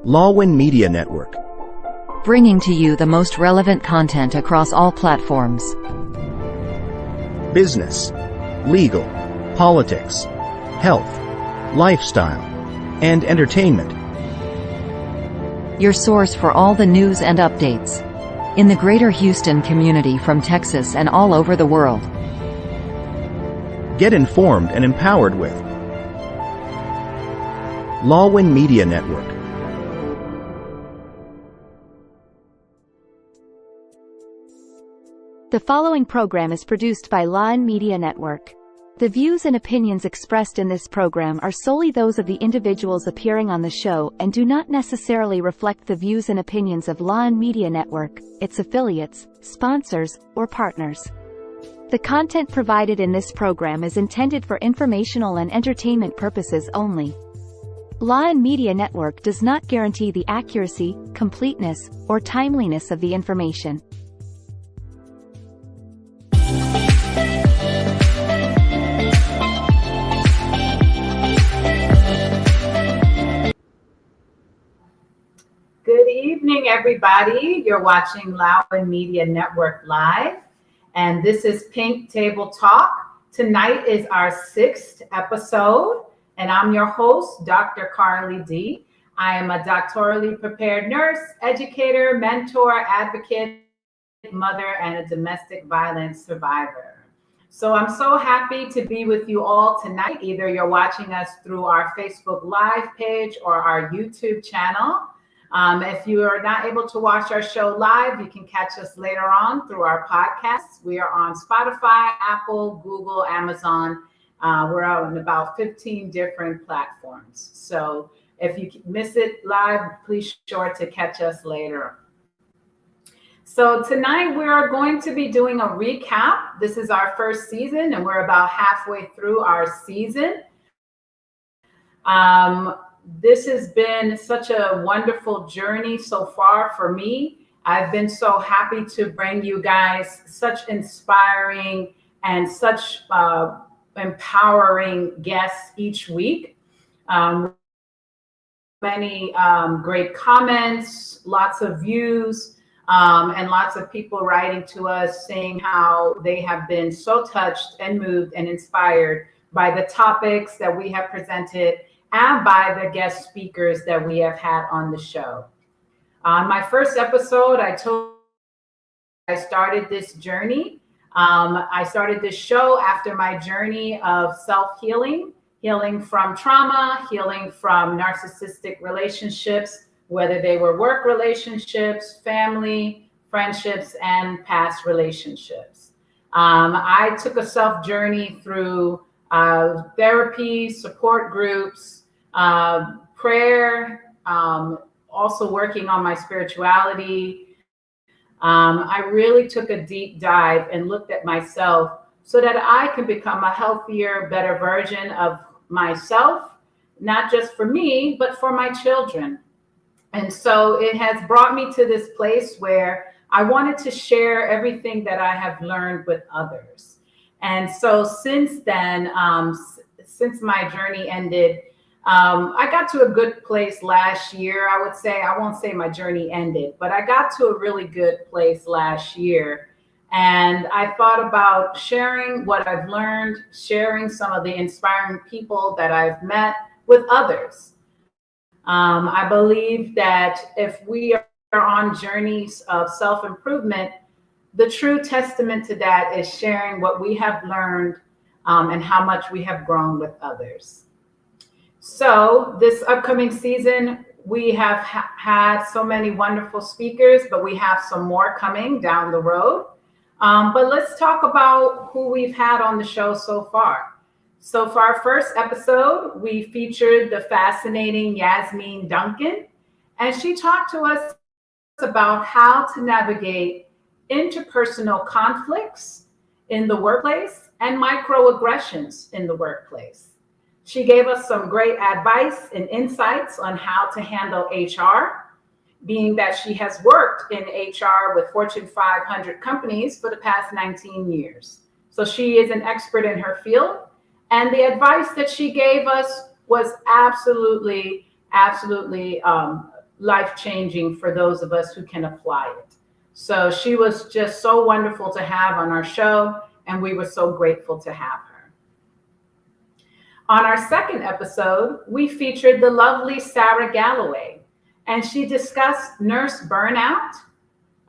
Lawin Media Network, bringing to you the most relevant content across all platforms. Business, legal, politics, health, lifestyle, and entertainment. Your source for all the news and updates in the greater Houston community from Texas and all over the world. Get informed and empowered with Lawin Media Network. The following program is produced by Lawin Media Network. The views and opinions expressed in this program are solely those of the individuals appearing on the show and do not necessarily reflect the views and opinions of Lawin Media Network, its affiliates, sponsors, or partners. The content provided in this program is intended for informational and entertainment purposes only. Lawin Media Network does not guarantee the accuracy, completeness, or timeliness of the information. Good evening, everybody. You're watching Lawin Media Network Live, and this is Pink Table Talk. Tonight is our 6th episode, and I'm your host, Dr. 𝘾𝙤𝙧𝙩. I am a doctorally prepared nurse, educator, mentor, advocate, mother, and a domestic violence survivor. So I'm so happy to be with you all tonight. Either you're watching us through our Facebook Live page or our YouTube channel. If you are not able to watch our show live, you can catch us later on through our podcasts. We are on Spotify, Apple, Google, Amazon. We're on about 15 different platforms. So if you miss it live, please sure to catch us later. So tonight we are going to be doing a recap. This is our first season, and we're about halfway through our season. This has been such a wonderful journey so far for me. I've been so happy to bring you guys such inspiring and such empowering guests each week. Many great comments, lots of views, and lots of people writing to us saying how they have been so touched and moved and inspired by the topics that we have presented and by the guest speakers that we have had on the show. On my first episode, I started this journey. I started this show after my journey of self-healing, healing from trauma, healing from narcissistic relationships, whether they were work relationships, family, friendships, and past relationships. I took a self journey through therapy, support groups, prayer, also working on my spirituality. I really took a deep dive and looked at myself so that I can become a healthier, better version of myself, not just for me, but for my children. And so it has brought me to this place where I wanted to share everything that I have learned with others. And so since then, since my journey ended, I got to a good place last year. I would say, I won't say my journey ended, but I got to a really good place last year. And I thought about sharing what I've learned, sharing some of the inspiring people that I've met with others. I believe that if we are on journeys of self-improvement, the true testament to that is sharing what we have learned and how much we have grown with others. So this upcoming season, we have had so many wonderful speakers, but we have some more coming down the road. But let's talk about who we've had on the show so far. So for our first episode, we featured the fascinating Yasmin Duncan, and she talked to us about how to navigate interpersonal conflicts in the workplace and microaggressions in the workplace. She gave us some great advice and insights on how to handle HR, being that she has worked in HR with Fortune 500 companies for the past 19 years. So she is an expert in her field. And the advice that she gave us was absolutely absolutely life-changing for those of us who can apply it. So she was just so wonderful to have on our show, and we were so grateful to have her. On our second episode, we featured the lovely Sarah Galloway, and she discussed nurse burnout,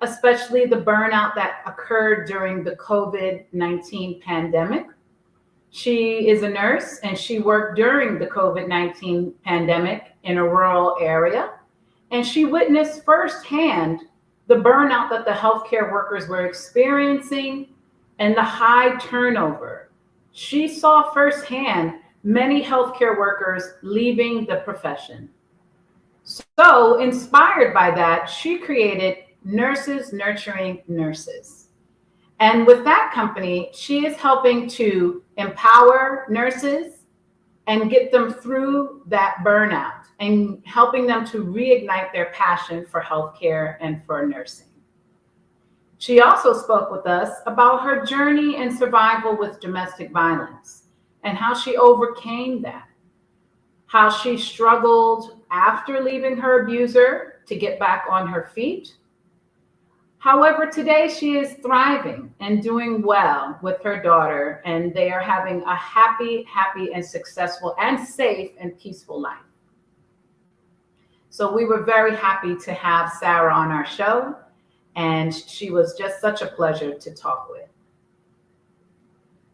especially the burnout that occurred during the COVID-19 pandemic. She is a nurse, and she worked during the COVID-19 pandemic in a rural area, and she witnessed firsthand the burnout that the healthcare workers were experiencing and the high turnover. She saw firsthand many healthcare workers leaving the profession. So, inspired by that, she created Nurses Nurturing Nurses. And with that company, she is helping to empower nurses and get them through that burnout and helping them to reignite their passion for healthcare and for nursing. She also spoke with us about her journey and survival with domestic violence and how she overcame that, how she struggled after leaving her abuser to get back on her feet. However, today she is thriving and doing well with her daughter, and they are having a happy and successful and safe and peaceful life. So we were very happy to have Sarah on our show, and she was just such a pleasure to talk with.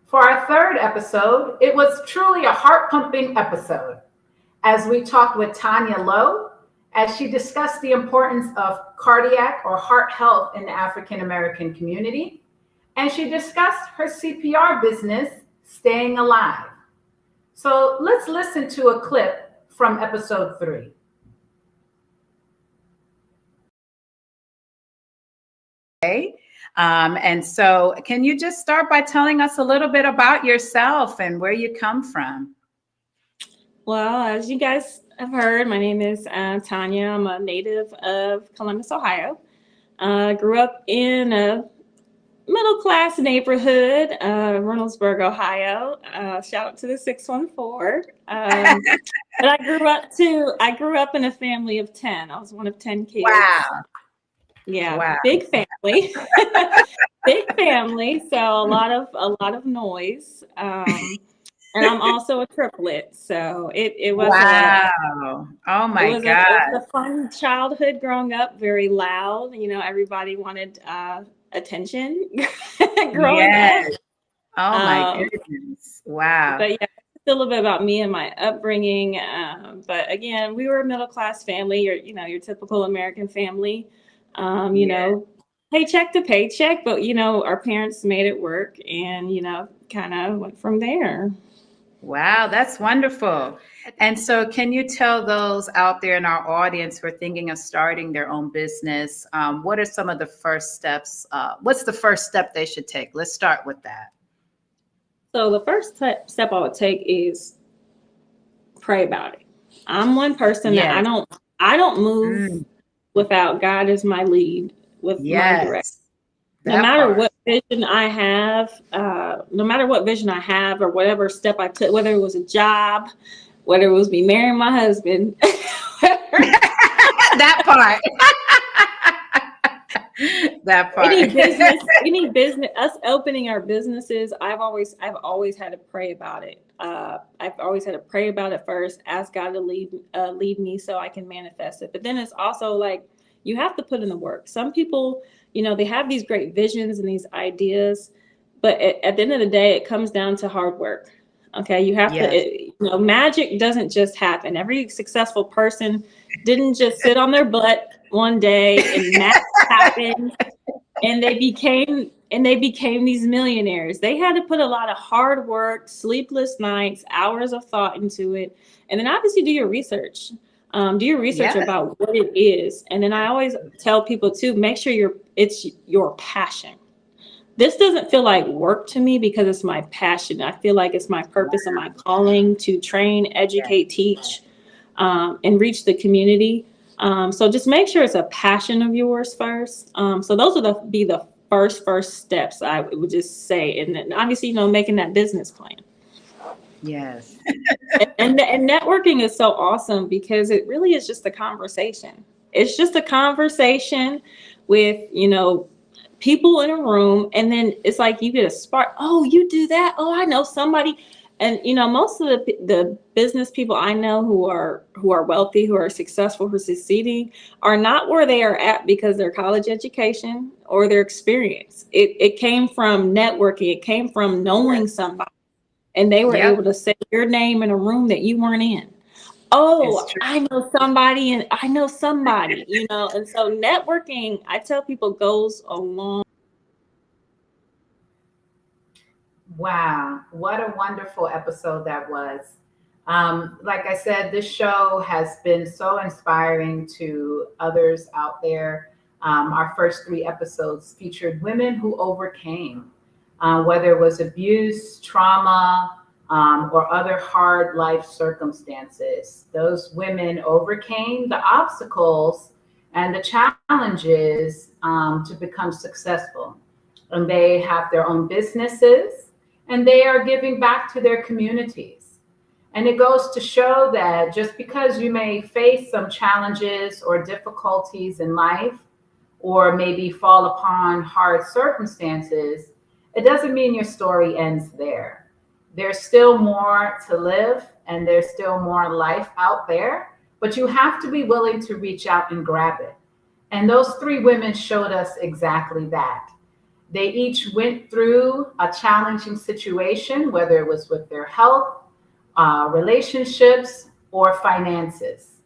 For our third episode, it was truly a heart-pumping episode as we talked with Tanya Lowe, as she discussed the importance of cardiac or heart health in the African American community. And she discussed her CPR business, Staying Alive. So let's listen to a clip from episode 3. And so can you just start by telling us a little bit about yourself and where you come from? Well, as you guys have heard, my name is Tanya. I'm a native of Columbus, Ohio. Grew up in a middle-class neighborhood, Reynoldsburg, Ohio. Shout out to the 614. But I grew up in a family of 10. I was one of 10 kids. Wow. Yeah, wow. Big family. Big family. So a lot of noise. And I'm also a triplet, so it was wow. Oh my God. It was a fun childhood growing up, very loud. You know, everybody wanted attention growing up. Oh my goodness. Wow. But yeah, a little bit about me and my upbringing. But again, we were a middle-class family, your typical American family, you know, paycheck to paycheck, but, our parents made it work and, kind of went from there. Wow, that's wonderful. And so can you tell those out there in our audience who are thinking of starting their own business, what are some of the first steps? What's the first step they should take? Let's start with that. So the first step I would take is pray about it. I'm one person that I don't move without God as my lead, with my direction. No matter what vision I have, or whatever step I took, whether it was a job, whether it was me marrying my husband, that part. That part. Any business, us opening our businesses, I've always had to pray about it. I've always had to pray about it first, ask God to lead me so I can manifest it. But then it's also like, you have to put in the work. Some people, they have these great visions and these ideas, but at the end of the day, it comes down to hard work. Okay. You have to, magic doesn't just happen. Every successful person didn't just sit on their butt one day and magic happened and they became these millionaires. They had to put a lot of hard work, sleepless nights, hours of thought into it. And then obviously do your research. Do your research about what it is. And then I always tell people too, make sure it's your passion. This doesn't feel like work to me because it's my passion. I feel like it's my purpose and my calling to train, educate, teach, and reach the community. So just make sure it's a passion of yours first. So those would be the first steps I would just say. And then obviously, making that business plan. Yes. And networking is so awesome because it really is just a conversation. It's just a conversation with, people in a room, and then it's like you get a spark. Oh, you do that? Oh, I know somebody. And most of the business people I know who are wealthy, who are successful, who are succeeding, are not where they are at because their college education or their experience. It came from networking. It came from knowing somebody, and they were able to say your name in a room that you weren't in. Oh, I know somebody, and I know somebody, and so networking, I tell people, goes a long. Wow, what a wonderful episode that was. Like I said, this show has been so inspiring to others out there. Our first 3 episodes featured women who overcame, whether it was abuse, trauma, or other hard life circumstances. Those women overcame the obstacles and the challenges to become successful. And they have their own businesses, and they are giving back to their communities. And it goes to show that just because you may face some challenges or difficulties in life, or maybe fall upon hard circumstances, it doesn't mean your story ends there. There's still more to live, and there's still more life out there, but you have to be willing to reach out and grab it. And those 3 women showed us exactly that. They each went through a challenging situation, whether it was with their health, relationships, or finances.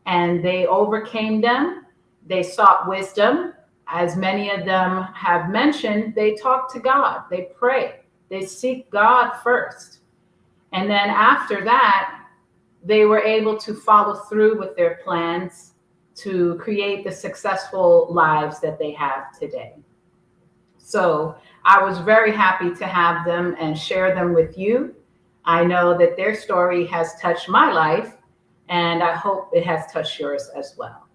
And they overcame them. They sought wisdom. As many of them have mentioned, they talk to God, they pray. They seek God first. And then after that, they were able to follow through with their plans to create the successful lives that they have today. So I was very happy to have them and share them with you. I know that their story has touched my life, and I hope it has touched yours as well.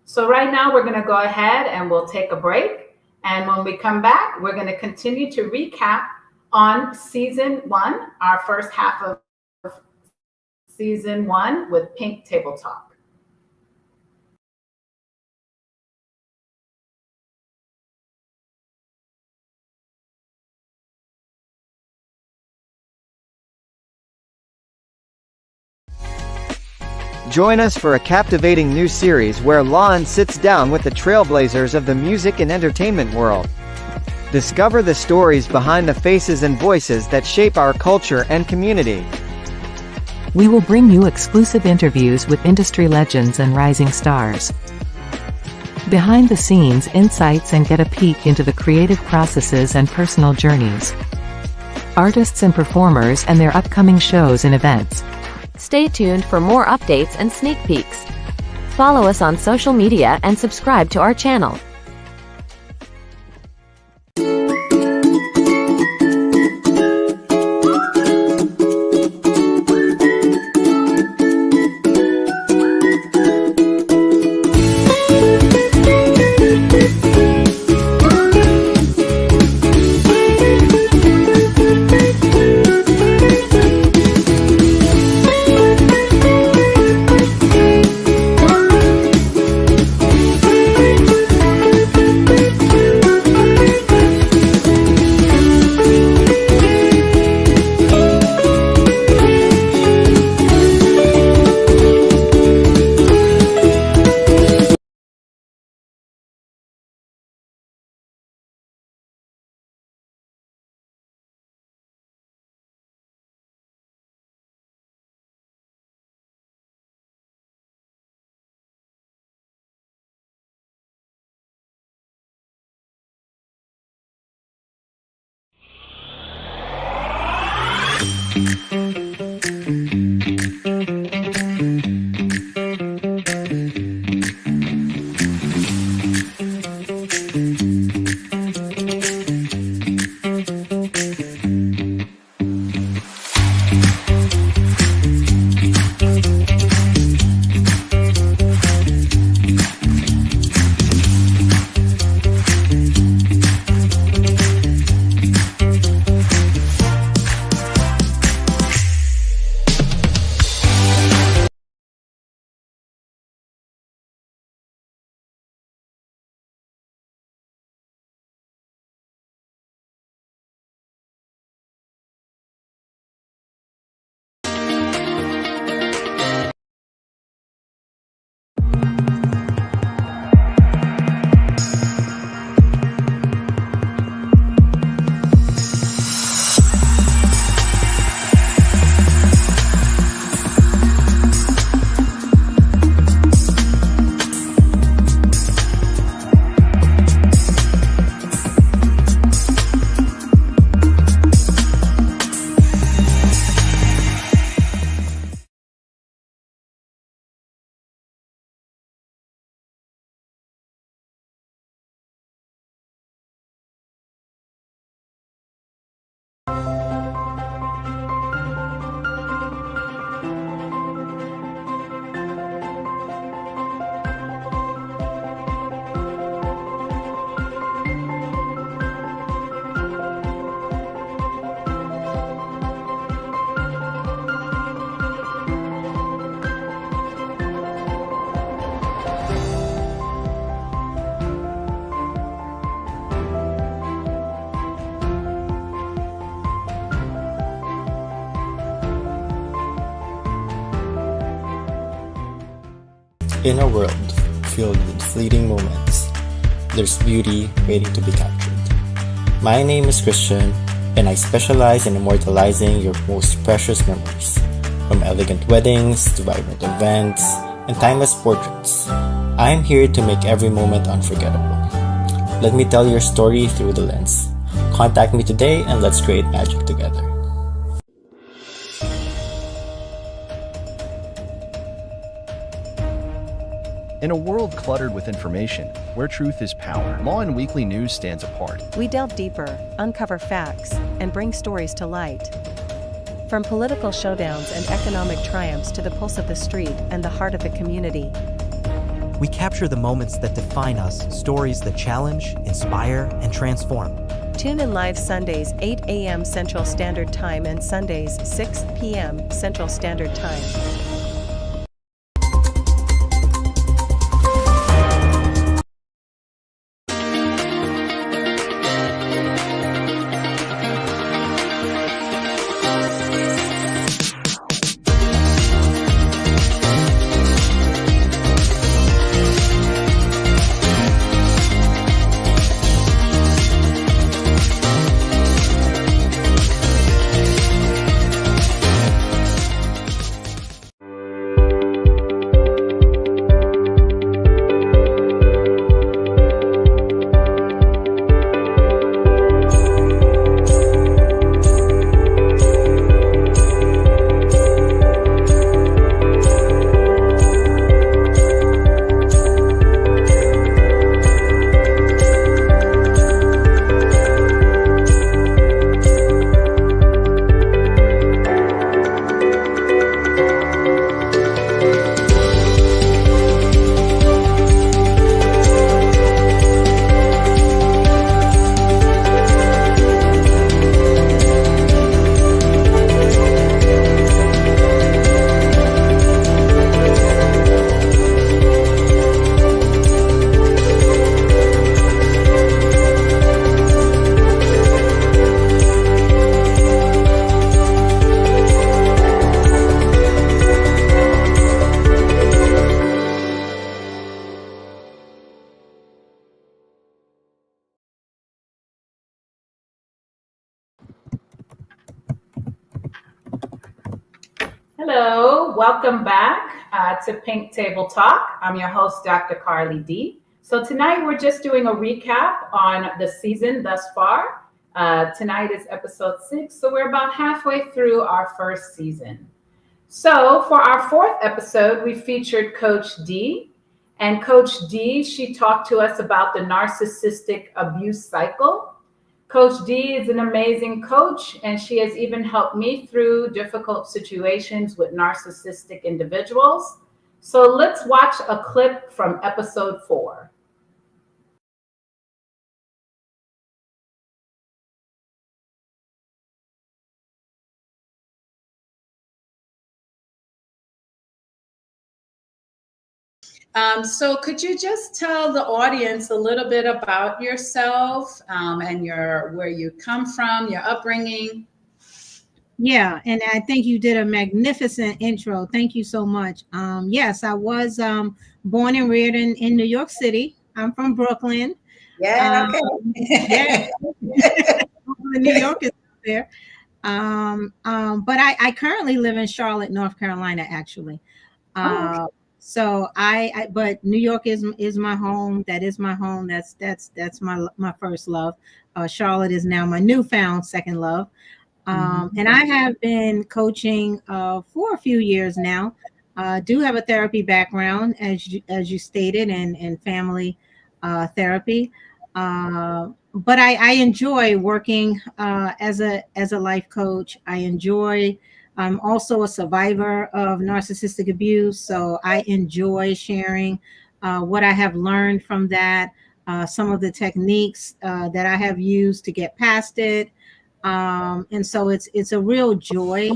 So right now we're going to go ahead and we'll take a break. And when we come back, we're going to continue to recap on season 1, our first half of season 1 with Pink Table Talk. Join us for a captivating new series where Lawin sits down with the trailblazers of the music and entertainment world. Discover the stories behind the faces and voices that shape our culture and community. We will bring you exclusive interviews with industry legends and rising stars. Behind the scenes insights and get a peek into the creative processes and personal journeys. Artists and performers and their upcoming shows and events. Stay tuned for more updates and sneak peeks. Follow us on social media and subscribe to our channel. In a world filled with fleeting moments, there's beauty waiting to be captured. My name is Christian, and I specialize in immortalizing your most precious memories. From elegant weddings to vibrant events and timeless portraits, I'm here to make every moment unforgettable. Let me tell your story through the lens. Contact me today and let's create magic together. In a world cluttered with information, where truth is power, Lawin Weekly News stands apart. We delve deeper, uncover facts, and bring stories to light. From political showdowns and economic triumphs to the pulse of the street and the heart of the community. We capture the moments that define us, stories that challenge, inspire, and transform. Tune in live Sundays 8 a.m. Central Standard Time and Sundays 6 p.m. Central Standard Time. Hello, welcome back to Pink Table Talk. I'm your host, Dr. 𝘾𝙤𝙧𝙩. So tonight we're just doing a recap on the season thus far. Tonight is episode 6, so we're about halfway through our first season. So for our fourth episode, we featured Coach D. And Coach D, she talked to us about the narcissistic abuse cycle. Coach D is an amazing coach, and she has even helped me through difficult situations with narcissistic individuals. So let's watch a clip from episode 4. So could you just tell the audience a little bit about yourself and where you come from, your upbringing? Yeah, and I think you did a magnificent intro. Thank you so much. Yes, I was born and reared in New York City. I'm from Brooklyn. Yeah, okay. Yeah, New York is there. But I currently live in Charlotte, North Carolina, actually. Okay. So but New York is my home. That is my home. That's my first love. Charlotte is now my newfound second love. And I have been coaching for a few years now. Do have a therapy background, as you stated, and family therapy. But I enjoy working as a life coach. I'm also a survivor of narcissistic abuse, so I enjoy sharing what I have learned from that, some of the techniques that I have used to get past it. And so it's a real joy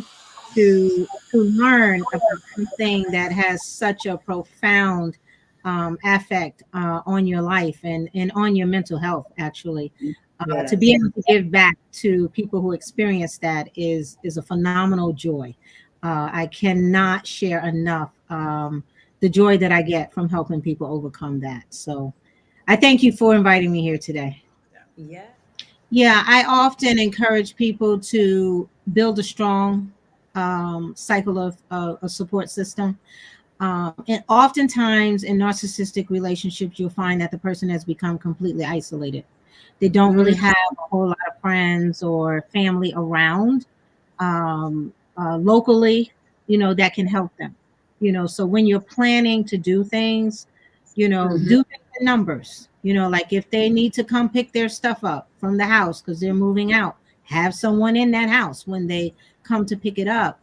to learn about something that has such a profound affect on your life and on your mental health, actually. Yes. To be able to give back to people who experience that is a phenomenal joy. I cannot share enough the the joy that I get from helping people overcome that. So I thank you for inviting me here today. Yeah. Yeah, I often encourage people to build a strong cycle of a support system. And oftentimes in narcissistic relationships, you'll find that the person has become completely isolated. They don't really have a whole lot of friends or family around locally, that can help them. So when you're planning to do things, do things in numbers. Like if they need to come pick their stuff up from the house because they're moving out, have someone in that house when they come to pick it up.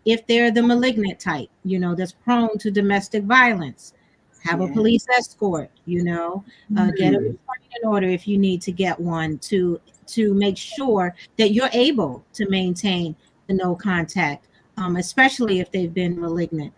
If they're the malignant type, that's prone to domestic violence, have a police escort, get a restraining order if you need to get one to make sure that you're able to maintain the no contact, especially if they've been malignant.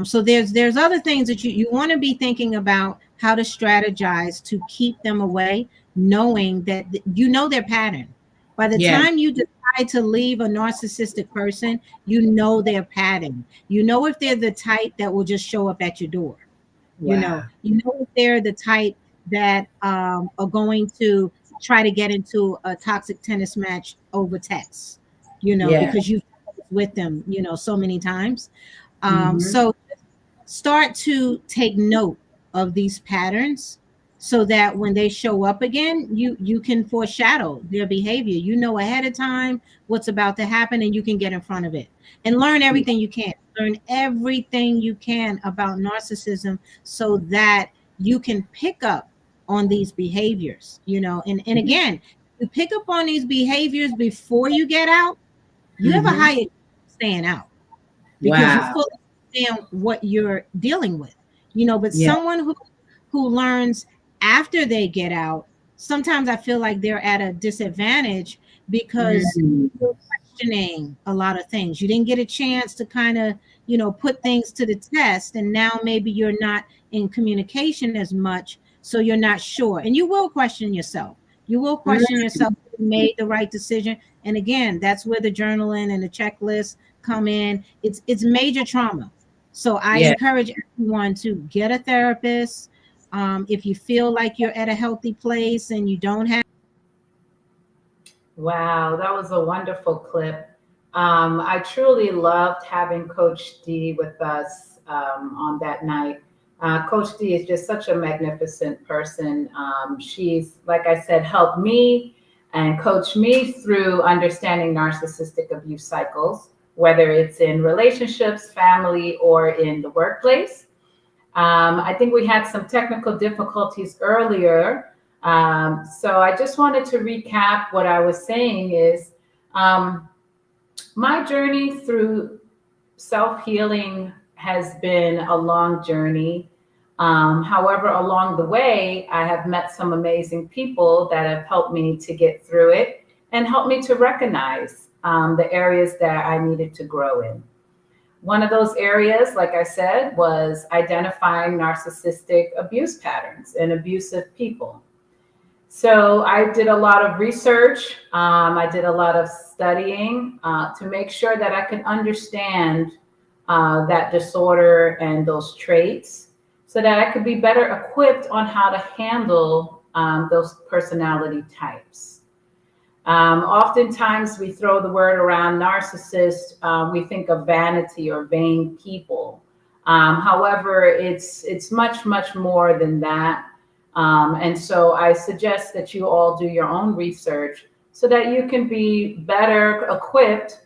So there's other things that you want to be thinking about, how to strategize to keep them away, knowing that their pattern. By the time you decide to leave a narcissistic person, their pattern. If they're the type that will just show up at your door. Wow. If they're the type that are going to try to get into a toxic tennis match over text, because you've been with them, so many times. So start to take note of these patterns so that when they show up again, you can foreshadow their behavior. Ahead of time what's about to happen, and you can get in front of it and learn everything you can. Learn everything you can about narcissism so that you can pick up on these behaviors, and again, you pick up on these behaviors before you get out, you have a higher chance of staying out because you fully understand what you're dealing with, but someone who learns after they get out, sometimes I feel like they're at a disadvantage because you're questioning a lot of things. You didn't get a chance to kind of, put things to the test, and now maybe you're not in communication as much, so you're not sure. And you will question yourself. You will question yourself if you made the right decision. And again, that's where the journaling and the checklist come in. It's major trauma. So I encourage everyone to get a therapist. If you feel like you're at a healthy place and you don't have. Wow, that was a wonderful clip. I truly loved having Coach D with us on that night. Coach D is just such a magnificent person. She's, like I said, helped me and coached me through understanding narcissistic abuse cycles, whether it's in relationships, family, or in the workplace. I think we had some technical difficulties earlier. So I just wanted to recap what I was saying is my journey through self-healing has been a long journey. However, along the way, I have met some amazing people that have helped me to get through it and helped me to recognize the areas that I needed to grow in. One of those areas, like I said, was identifying narcissistic abuse patterns and abusive people. So I did a lot of research. I did a lot of studying to make sure that I could understand that disorder and those traits so that I could be better equipped on how to handle those personality types. Oftentimes we throw the word around narcissist, we think of vanity or vain people. However, it's much, much more than that. And so I suggest that you all do your own research so that you can be better equipped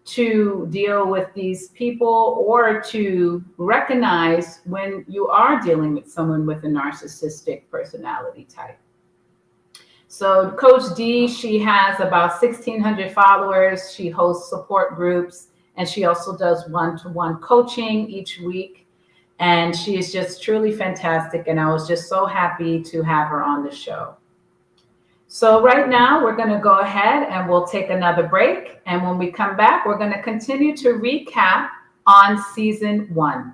to deal with these people or to recognize when you are dealing with someone with a narcissistic personality type. So Coach D, she has about 1,600 followers. She hosts support groups, and she also does one-to-one coaching each week. And she is just truly fantastic. And I was just so happy to have her on the show. So right now we're going to go ahead and we'll take another break. And when we come back, we're going to continue to recap on season 1.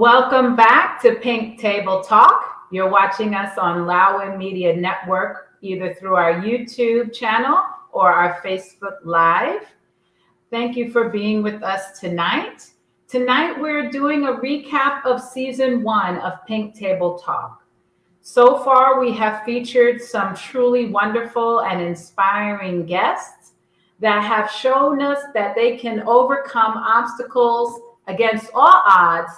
Welcome back to Pink Table Talk. You're watching us on Lawin Media Network, either through our YouTube channel or our Facebook Live. Thank you for being with us tonight. Tonight, we're doing a recap of season 1 of Pink Table Talk. So far, we have featured some truly wonderful and inspiring guests that have shown us that they can overcome obstacles against all odds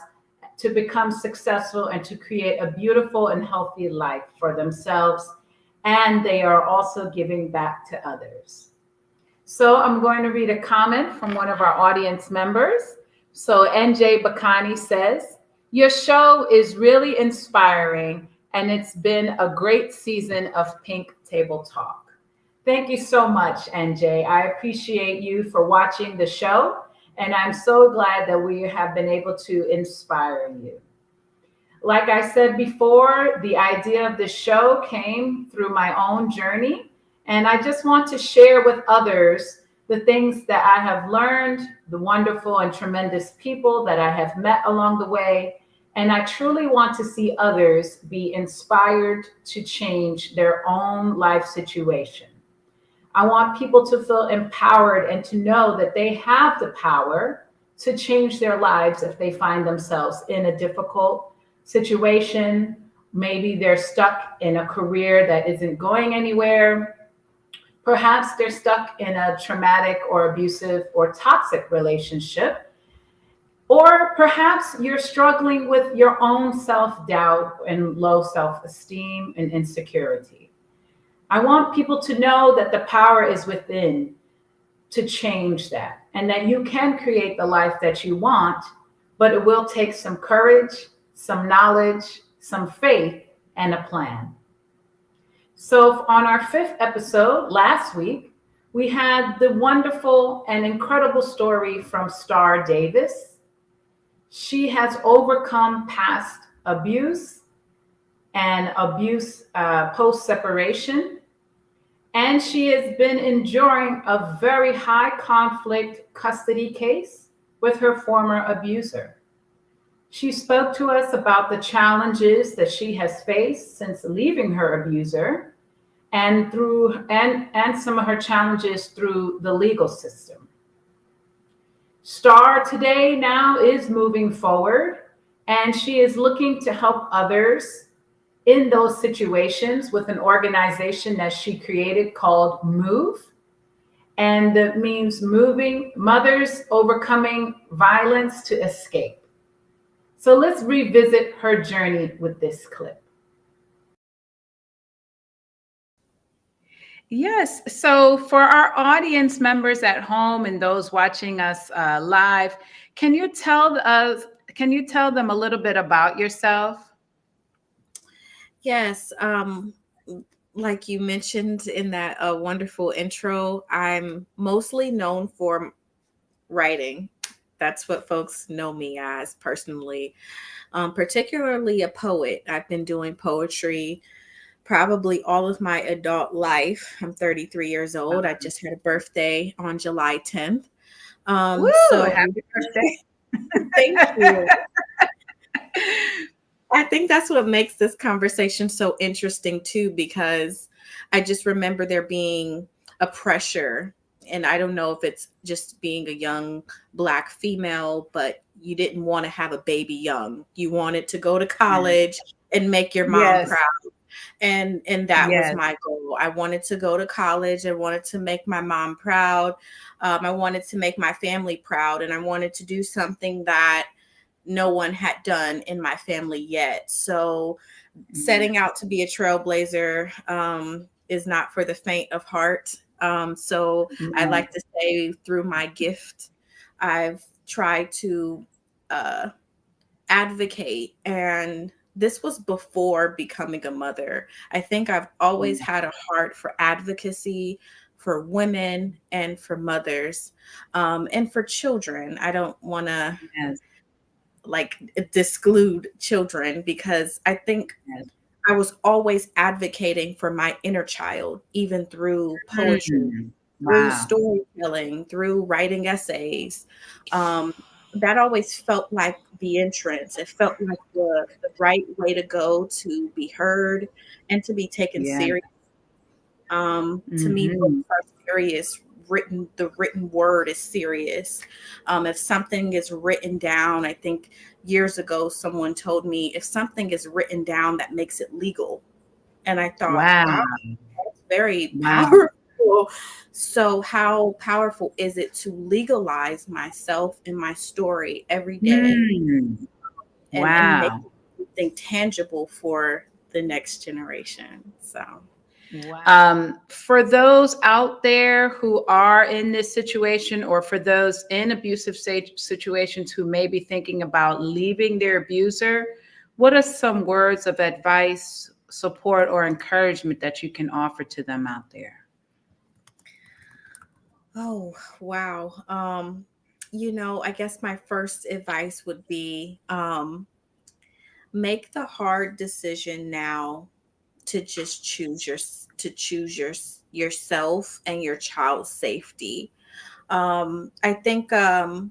to become successful and to create a beautiful and healthy life for themselves. And they are also giving back to others. So I'm going to read a comment from one of our audience members. So NJ Bakani says, your show is really inspiring and it's been a great season of Pink Table Talk. Thank you so much, NJ. I appreciate you for watching the show. And I'm so glad that we have been able to inspire you. Like I said before, the idea of the show came through my own journey. And I just want to share with others the things that I have learned, the wonderful and tremendous people that I have met along the way. And I truly want to see others be inspired to change their own life situation. I want people to feel empowered and to know that they have the power to change their lives if they find themselves in a difficult situation. Maybe they're stuck in a career that isn't going anywhere. Perhaps they're stuck in a traumatic or abusive or toxic relationship. Or perhaps you're struggling with your own self-doubt and low self-esteem and insecurity. I want people to know that the power is within to change that, and that you can create the life that you want, but it will take some courage, some knowledge, some faith, and a plan. So on our 5th episode last week, we had the wonderful and incredible story from Star Davis. She has overcome past abuse and abuse post-separation. And she has been enduring a very high conflict custody case with her former abuser. She spoke to us about the challenges that she has faced since leaving her abuser and some of her challenges through the legal system. Star today now is moving forward, and she is looking to help others in those situations with an organization that she created called MOVE. And that means moving mothers overcoming violence to escape. So let's revisit her journey with this clip. Yes. So for our audience members at home and those watching us live, can you tell them a little bit about yourself? Yes. Like you mentioned in that wonderful intro, I'm mostly known for writing. That's what folks know me as personally, particularly a poet. I've been doing poetry probably all of my adult life. I'm 33 years old. I just had a birthday on July 10th. Woo, so happy birthday. Thank you. I think that's what makes this conversation so interesting too, because I just remember there being a pressure, and I don't know if it's just being a young Black female, but you didn't want to have a baby young. You wanted to go to college and make your mom proud. And that was my goal. I wanted to go to college. I wanted to make my mom proud. I wanted to make my family proud, and I wanted to do something that no one had done in my family yet. So setting out to be a trailblazer is not for the faint of heart. So I like to say through my gift, I've tried to advocate, and this was before becoming a mother. I think I've always had a heart for advocacy for women and for mothers and for children. I don't want to exclude children, because I think I was always advocating for my inner child, even through poetry, through storytelling, through writing essays. that always felt like the entrance. It felt like the right way to go to be heard and to be taken Yeah. serious. To me, books are serious. The written word is serious. If something is written down, I think years ago someone told me, if something is written down, that makes it legal. And I thought, wow, that's very powerful. So how powerful is it to legalize myself and my story every day and make something tangible for the next generation? So for those out there who are in this situation, or for those in abusive situations who may be thinking about leaving their abuser, what are some words of advice, support, or encouragement that you can offer to them out there? Oh, wow. I guess my first advice would be, make the hard decision now to just choose yourself and your child's safety. I think the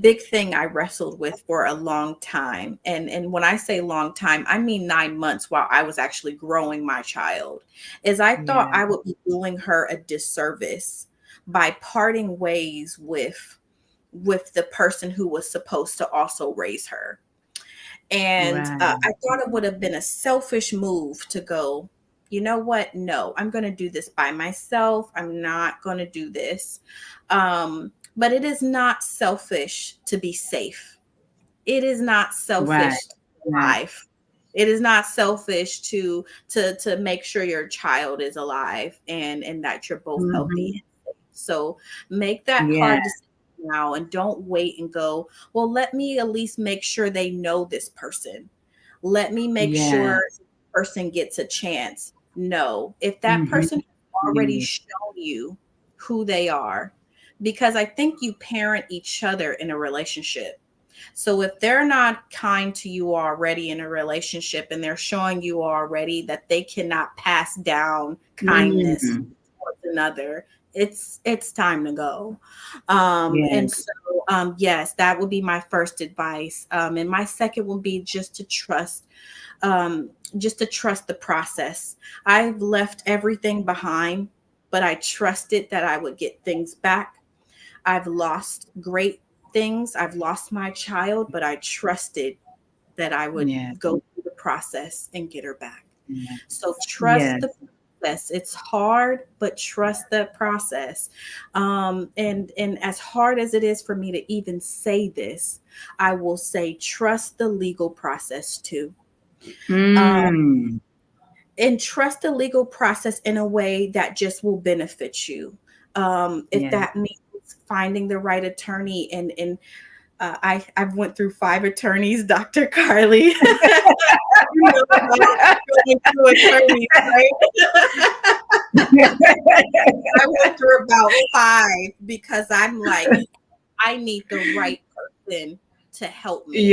big thing I wrestled with for a long time, and when I say long time, I mean 9 months while I was actually growing my child, is I thought I would be doing her a disservice by parting ways with the person who was supposed to also raise her. And I thought it would have been a selfish move to go, you know what? No, I'm going to do this by myself. I'm not going to do this. But it is not selfish to be safe. It is not selfish to be alive. It is not selfish to make sure your child is alive and that you're both healthy. So make that hard decision now, and don't wait and go, well, let me at least make sure they know this person. Let me make sure this person gets a chance. No, if that person has already shown you who they are, because I think you parent each other in a relationship. So if they're not kind to you already in a relationship, and they're showing you already that they cannot pass down kindness towards another, it's time to go. And so yes, that would be my first advice. And my second would be just to trust the process. I've left everything behind, but I trusted that I would get things back. I've lost great things. I've lost my child, but I trusted that I would go through the process and get her back. So trust the process. It's hard, but trust the process. And as hard as it is for me to even say this, I will say trust the legal process too. And trust the legal process in a way that just will benefit you. If that means finding the right attorney, and I've went through 5 attorneys, Dr. Carly. Going through attorneys, right? I went through about 5 because I'm like, I need the right person to help me.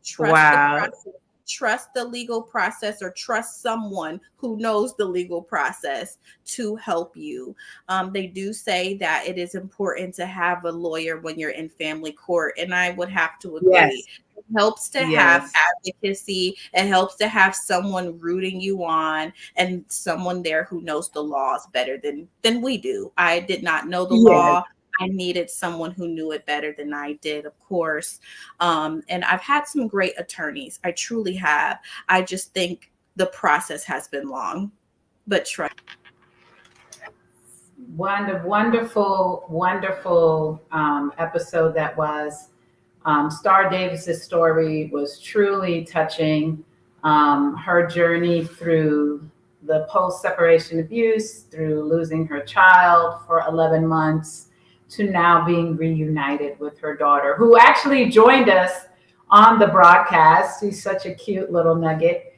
Trust the process. Trust the legal process, or trust someone who knows the legal process to help you. They do say that it is important to have a lawyer when you're in family court, and I would have to agree. It helps to have advocacy. It helps to have someone rooting you on, and someone there who knows the laws better than we do. I did not know the law. I needed someone who knew it better than I did, of course. And I've had some great attorneys. I truly have. I just think the process has been long, but trust. Wonderful episode that was. Star Davis's story was truly touching. Her journey through the post-separation abuse, through losing her child for 11 months, to now being reunited with her daughter, who actually joined us on the broadcast. She's such a cute little nugget.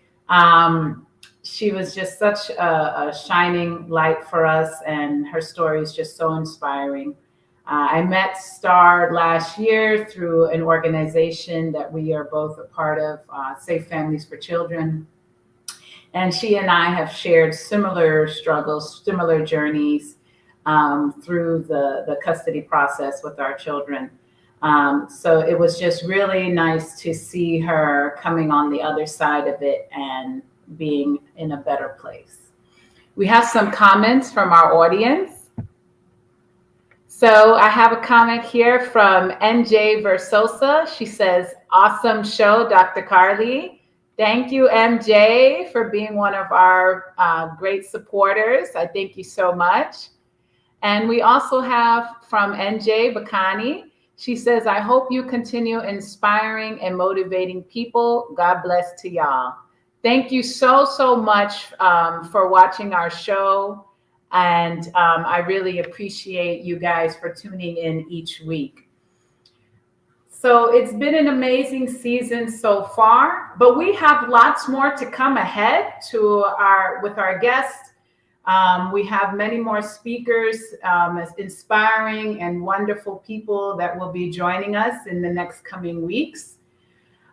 She was just such a shining light for us, and her story is just so inspiring. I met Star last year through an organization that we are both a part of, Safe Families for Children. And she and I have shared similar struggles, similar journeys. through the custody process with our children. So it was just really nice to see her coming on the other side of it and being in a better place. We have some comments from our audience. So I have a comment here from NJ Versosa. She says, awesome show, Dr. Carly. Thank you, MJ, for being one of our great supporters. I thank you so much. And we also have from NJ Bakani. She says, I hope you continue inspiring and motivating people. God bless to y'all. Thank you so much for watching our show. And I really appreciate you guys for tuning in each week. So it's been an amazing season so far, but we have lots more to come ahead with our guests. We have many more speakers, inspiring and wonderful people that will be joining us in the next coming weeks.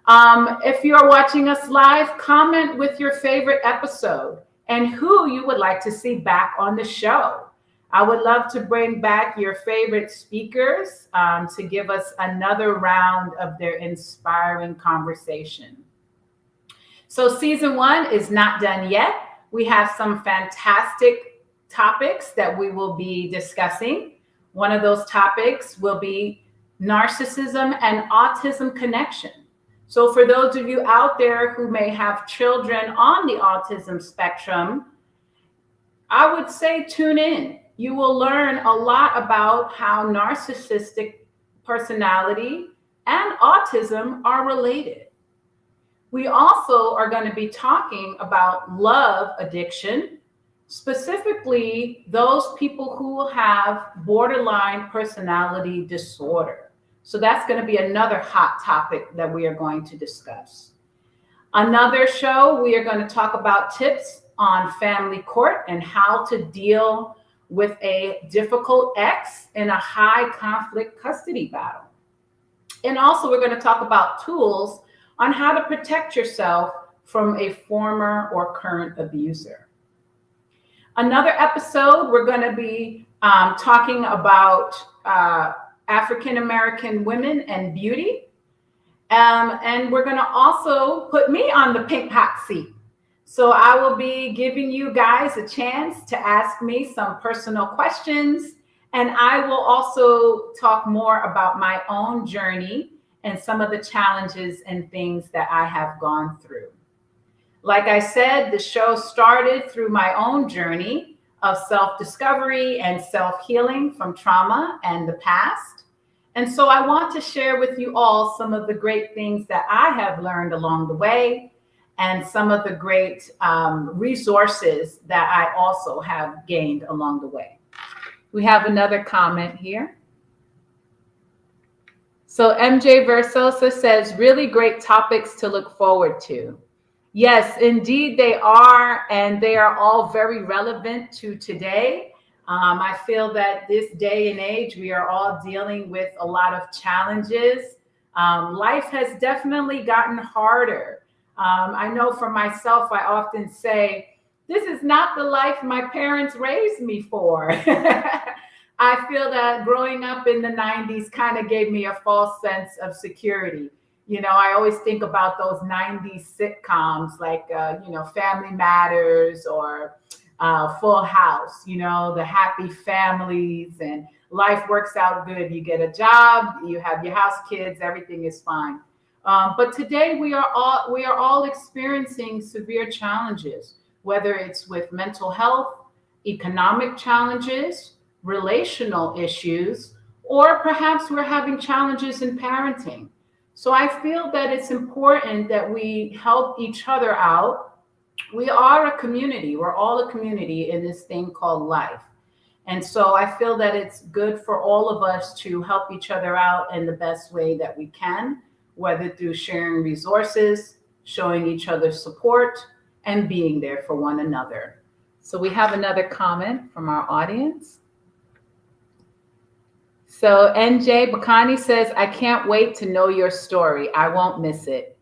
If you are watching us live, comment with your favorite episode and who you would like to see back on the show. I would love to bring back your favorite speakers to give us another round of their inspiring conversation. So season 1 is not done yet. We have some fantastic topics that we will be discussing. One of those topics will be narcissism and autism connection. So for those of you out there who may have children on the autism spectrum, I would say tune in. You will learn a lot about how narcissistic personality and autism are related. We also are going to be talking about love addiction, specifically those people who have borderline personality disorder. So that's going to be another hot topic that we are going to discuss. Another show, we are going to talk about tips on family court and how to deal with a difficult ex in a high conflict custody battle. And also we're going to talk about tools on how to protect yourself from a former or current abuser. Another episode, we're going to be talking about African American women and beauty. And we're going to also put me on the pink hot seat. So I will be giving you guys a chance to ask me some personal questions. And I will also talk more about my own journey and some of the challenges and things that I have gone through. Like I said, the show started through my own journey of self-discovery and self-healing from trauma and the past. And so I want to share with you all some of the great things that I have learned along the way and some of the great resources that I also have gained along the way. We have another comment here. So MJ Versosa says, really great topics to look forward to. Yes, indeed they are, and they are all very relevant to today. I feel that this day and age, we are all dealing with a lot of challenges. Life has definitely gotten harder. I know for myself, I often say, this is not the life my parents raised me for. I feel that growing up in the 90s kind of gave me a false sense of security. You know, I always think about those 90s sitcoms like, Family Matters or Full House, the happy families and life works out good. You get a job, you have your house kids, everything is fine. But today we are all experiencing severe challenges, whether it's with mental health, economic challenges, relational issues, or perhaps we're having challenges in parenting. So I feel that it's important that we help each other out. We are a community. We're all a community in this thing called life. And so I feel that it's good for all of us to help each other out in the best way that we can, whether through sharing resources, showing each other support, and being there for one another. So we have another comment from our audience. So NJ Bakani says, I can't wait to know your story. I won't miss it.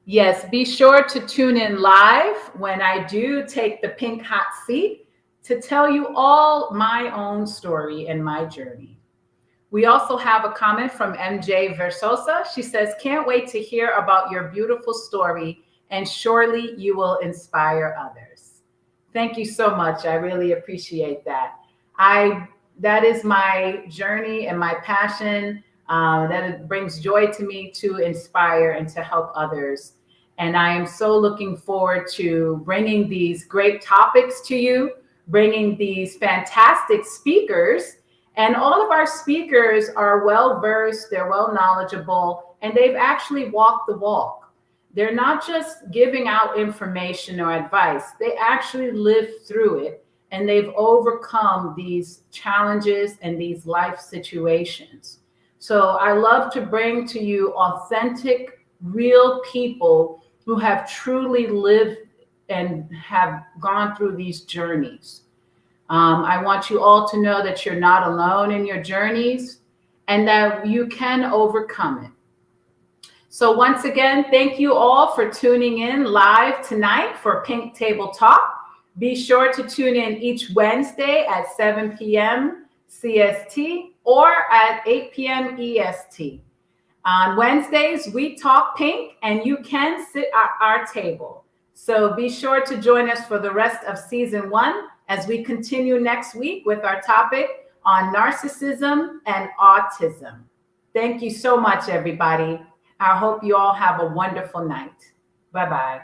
Yes, be sure to tune in live when I do take the pink hot seat to tell you all my own story and my journey. We also have a comment from MJ Versosa. She says, can't wait to hear about your beautiful story, and surely you will inspire others. Thank you so much. I really appreciate that. That is my journey and my passion. That it brings joy to me to inspire and to help others. And I am so looking forward to bringing these great topics to you, bringing these fantastic speakers. And all of our speakers are well-versed, they're well-knowledgeable, and they've actually walked the walk. They're not just giving out information or advice, they actually live through it, and they've overcome these challenges and these life situations. So I love to bring to you authentic, real people who have truly lived and have gone through these journeys. I want you all to know that you're not alone in your journeys and that you can overcome it. So once again, thank you all for tuning in live tonight for Pink Table Talk. Be sure to tune in each Wednesday at 7 p.m. CST or at 8 p.m. EST. On Wednesdays, we talk pink and you can sit at our table. So be sure to join us for the rest of season 1 as we continue next week with our topic on narcissism and autism. Thank you so much, everybody. I hope you all have a wonderful night. Bye-bye.